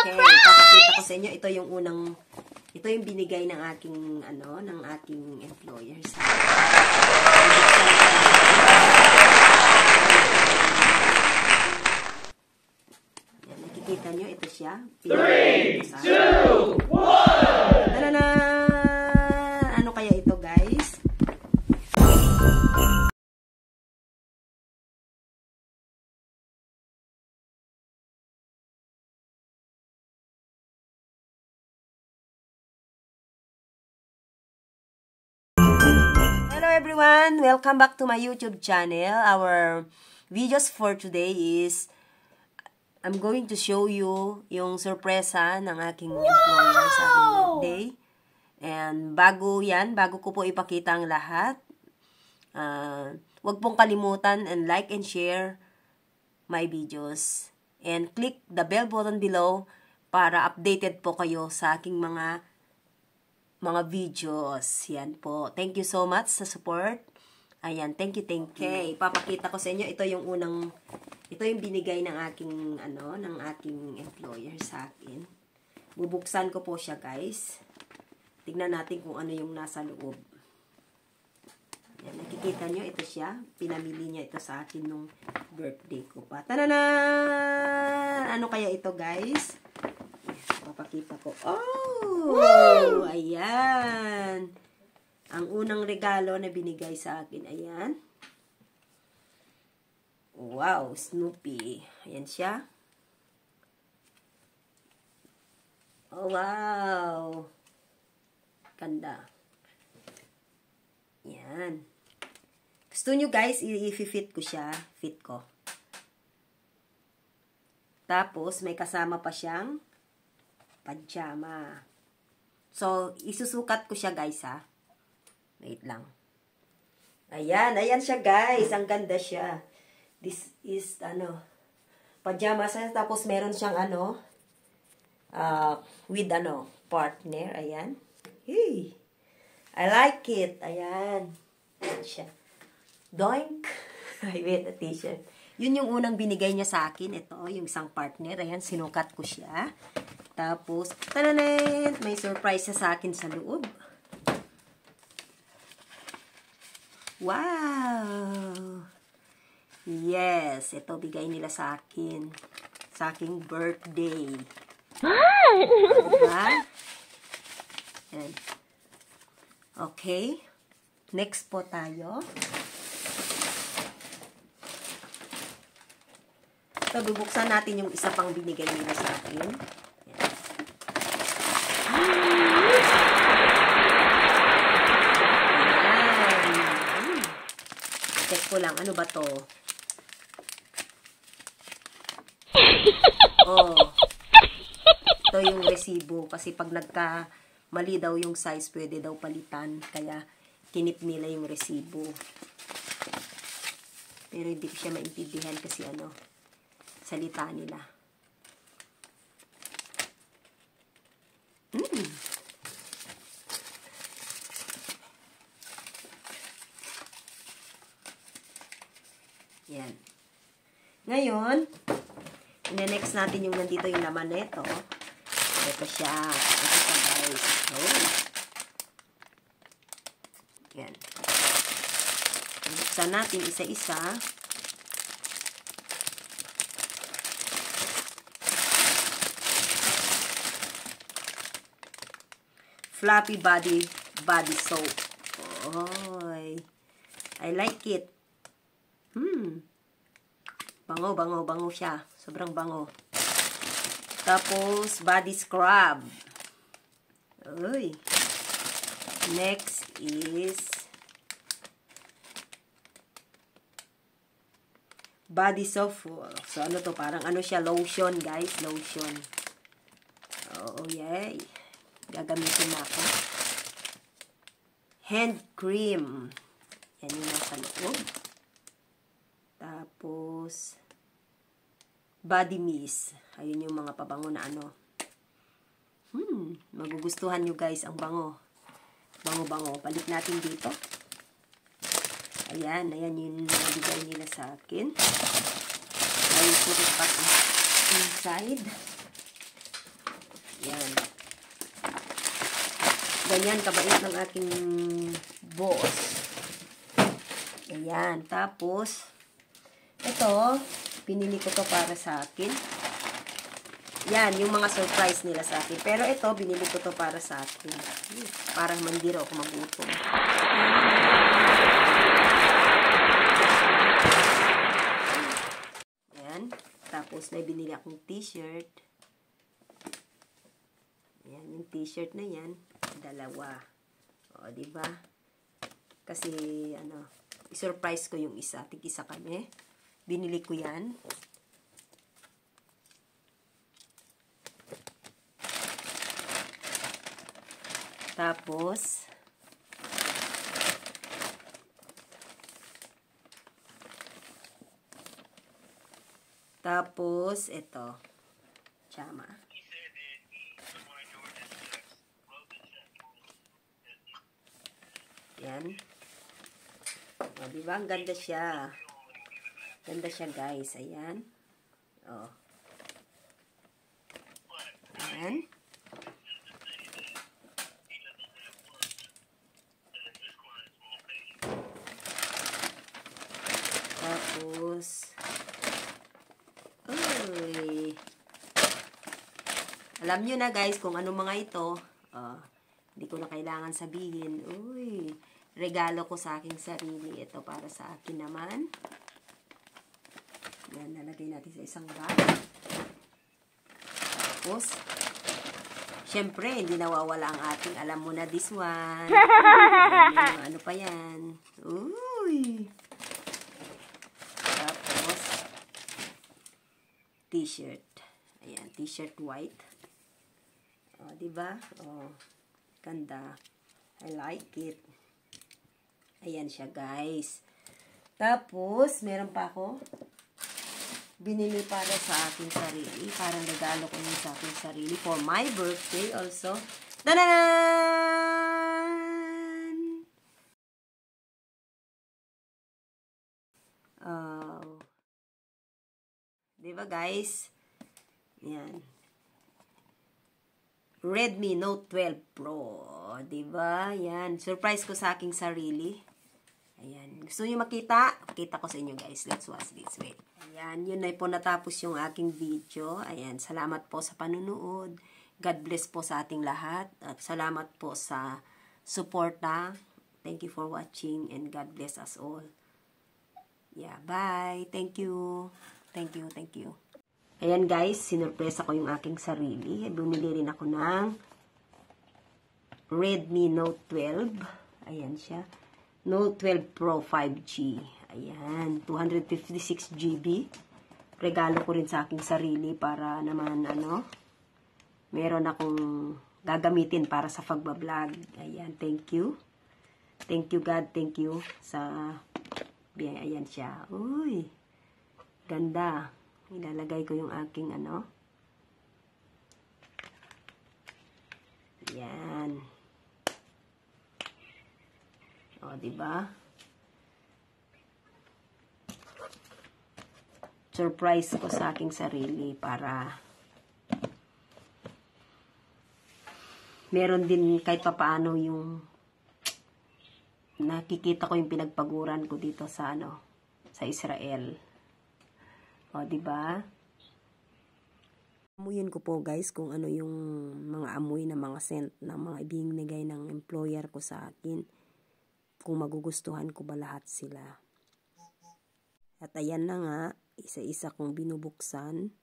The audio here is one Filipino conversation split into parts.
surprise! Papakita ko sa inyo, ito yung binigay ng aking, ng aking employer sa yan, nakikita nyo, ito siya. 3, 2, 1! Tadana! Ano kaya ito, guys? Hello everyone! Welcome back to my YouTube channel. Our videos for today is I'm going to show you yung sorpresa ng aking employer sa aking birthday. And bago ko po ipakita ang lahat, huwag pong kalimutan and like and share my videos. And click the bell button below para updated po kayo sa aking mga videos. Yan po. Thank you so much sa support. Ayan, thank you. Okay, papakita ko sa inyo, ito yung binigay ng aking, ng aking employer sa akin. Bubuksan ko po siya, guys. Tignan natin kung ano yung nasa loob. Ayan, nakikita nyo, ito siya. Pinamili niya ito sa akin nung birthday ko pa. Tananan! Ano kaya ito, guys? Papakita ko. Oh! Wow! Ayan! Ang unang regalo na binigay sa akin, ayan. Wow, Snoopy. Ayan siya. Oh, wow. Ganda. Ayan. Gusto nyo guys, i-fit ko siya. Fit ko. Tapos, may kasama pa siyang pajama. So, isusukat ko siya guys ha. Wait lang. Ayan, ayan siya guys. Ang ganda siya. This is, pajama siya. Tapos meron siyang, with, partner. Ayan. Hey! I like it. Ayan. Ayan siya. Doink! I wear a t-shirt. Yun yung unang binigay niya sa akin. Ito, yung isang partner. Ayan, sinukat ko siya. Tapos, tananan! May surprise siya sa akin sa loob. Wow! Yes, ito bigay nila sa akin. Sa aking birthday. Diba? Yan. Okay. Next po tayo. Ito, bubuksan natin yung isa pang binigay nila sa akin. Check ko lang, ano ba to? Oh. Ito yung resibo. Kasi pag mali daw yung size, pwede daw palitan. Kaya, kinip nila yung resibo. Pero hindi ko siya maintindihan kasi salita nila. Yan. Ngayon, next natin yung nandito yung laman na ito. Ito siya. Ito siya, guys. Oh. Yan. Buksan natin isa-isa. Fluffy body soap. Oy. I like it. Bango siya. Sobrang bango. Tapos, body scrub. Uy. Next is body soap. So, ano to? Parang siya? Lotion, guys. Lotion. Oh, yay. Gagamitin na ako. Hand cream. Yan yung nasa loob. Tapos, body mist. Ayun yung mga pabango na magugustuhan nyo guys ang bango. Bango-bango. Balik natin dito. Ayan. Ayan yung nabigay nila sa akin. I will put it back inside. Ganyan, kabait ng aking boss. Ayan. Tapos, ito, pinili ko to para sa akin. Yan, yung mga surprise nila sa akin. Pero ito, binili ko to para sa akin. Parang mandiro ako magutom. Yan. Tapos, may binili akong t-shirt. Yan, yung t-shirt na yan. Dalawa. O, diba? Kasi, i-surprise ko yung isa. Tig-isa kami. Binili ko yan. Tapos, ito. Tsama. Yan. O, diba? Ang ganda siya. Ganda siya, guys. Ayan. O. Ayan. Tapos, uy. Alam nyo na, guys, kung ano mga ito. Hindi ko na kailangan sabihin. Uy. Regalo ko sa aking sarili. Ito para sa akin naman. Yan, nalagay natin sa isang bag. Tapos, syempre, hindi nawawala ang ating, alam mo na this one. Ano pa yan? Uy! Tapos, t-shirt. Ayan, t-shirt white. O, diba? O, ganda. I like it. Ayan siya, guys. Tapos, meron pa ako binili para sa aking sarili. Parang regalo ko yun sa aking sarili for my birthday also. Tadaan! Oh. Diba, guys? Yan. Redmi Note 12 Pro. Diba? Yan. Surprise ko sa aking sarili. Ayan. Gusto nyo makita? Pakita ko sa inyo, guys. Let's watch this. Wait. Ayan. Yun na po natapos yung aking video. Ayan. Salamat po sa panunood. God bless po sa ating lahat. At salamat po sa suporta. Thank you for watching and God bless us all. Yeah. Bye. Thank you. Thank you. Thank you. Ayan, guys. Sinurpresa ko yung aking sarili. Bumili rin ako ng Redmi Note 12. Ayan siya. Note 12 Pro 5G. Ayan. 256 GB. Regalo ko rin sa aking sarili para naman, meron akong gagamitin para sa pagbablog. Ayan. Thank you. Thank you, God. Thank you sa... Ayan siya. Uy. Ganda. Ilalagay ko yung aking, Ayan. O, diba? Surprise ko sa aking sarili para meron din kahit papaano yung nakikita ko yung pinagpaguran ko dito sa sa Israel. O, diba? Amuyin ko po, guys, kung ano yung mga amoy na mga scent na mga ibinigay ng employer ko sa akin. Kung magugustuhan ko ba lahat sila. At ayan na nga, isa-isa kong binubuksan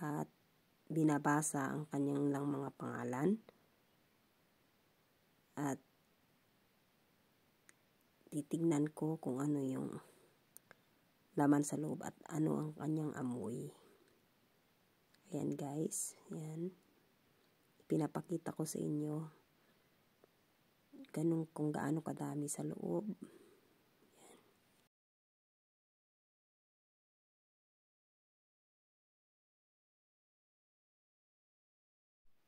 at binabasa ang kanyang lang mga pangalan. At titignan ko kung ano yung laman sa loob at ano ang kanyang amoy. Ayan, guys. Ayan. Pinapakita ko sa inyo kung gaano kadami sa loob. Ayan.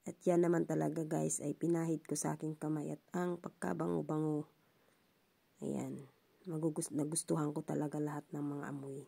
At yan naman talaga, guys, ay pinahid ko sa aking kamay at ang pagkabango-bango. Ayan. Nagustuhan ko talaga lahat ng mga amoy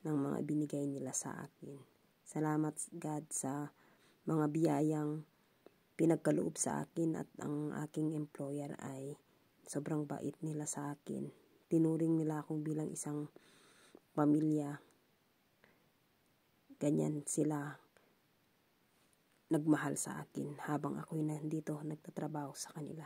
ng mga binigay nila sa akin. Salamat, God, sa mga biyayang pinagkaloob sa akin, at ang aking employer ay sobrang bait nila sa akin. Tinuring nila akong bilang isang pamilya. Ganyan sila nagmahal sa akin habang ako'y nandito nagtatrabaho sa kanila.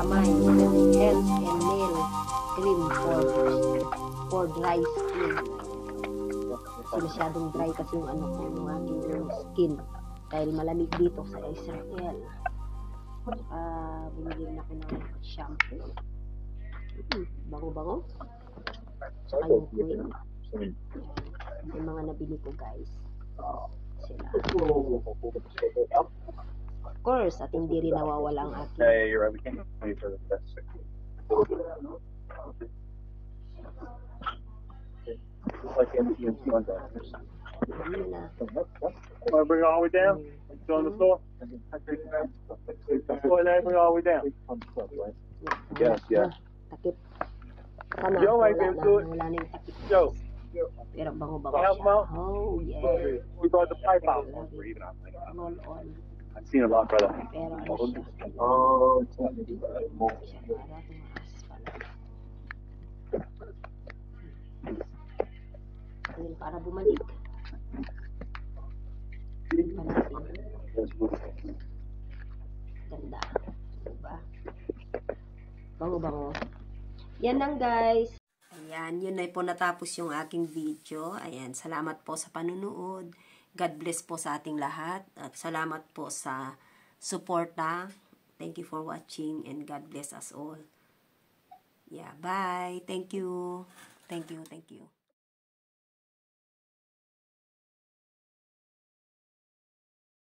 kamay, health and nail cream for dry skin. Kasi masyadong dry kasi yung ano ko, yung aking skin. Dahil malamig dito sa Israel. Binigyan na ko ng shampoo. Bango-bango. Saka yung cream. Yung mga nabili ko, guys. Sila. Of course, at hindi rin nawawala ang aking. Hey, you're right. We can't pay for the best. It's like MTMC on that. Want to bring it all the way down? Go on the floor? Go ahead and bring it all the way down. Yes, yes. Takip. Sana, Joe, I can do it. wala na yung takip. Joe. Pero bango-bango Help siya. him out. Oh, yeah. We brought the pipe out. Roll on. I've seen a lot, brother. Pero ano siya? Oh, it's not Siya para tumaas pala. Ayun, para bumalik. Pa natin. Ganda. Diba? Bango-bango. Yan lang, guys. Ayan, yun na po natapos yung aking video. Ayan, salamat po sa panunood. God bless po sa ating lahat. At salamat po sa suporta. Thank you for watching and God bless us all. Yeah, bye. Thank you. Thank you. Thank you.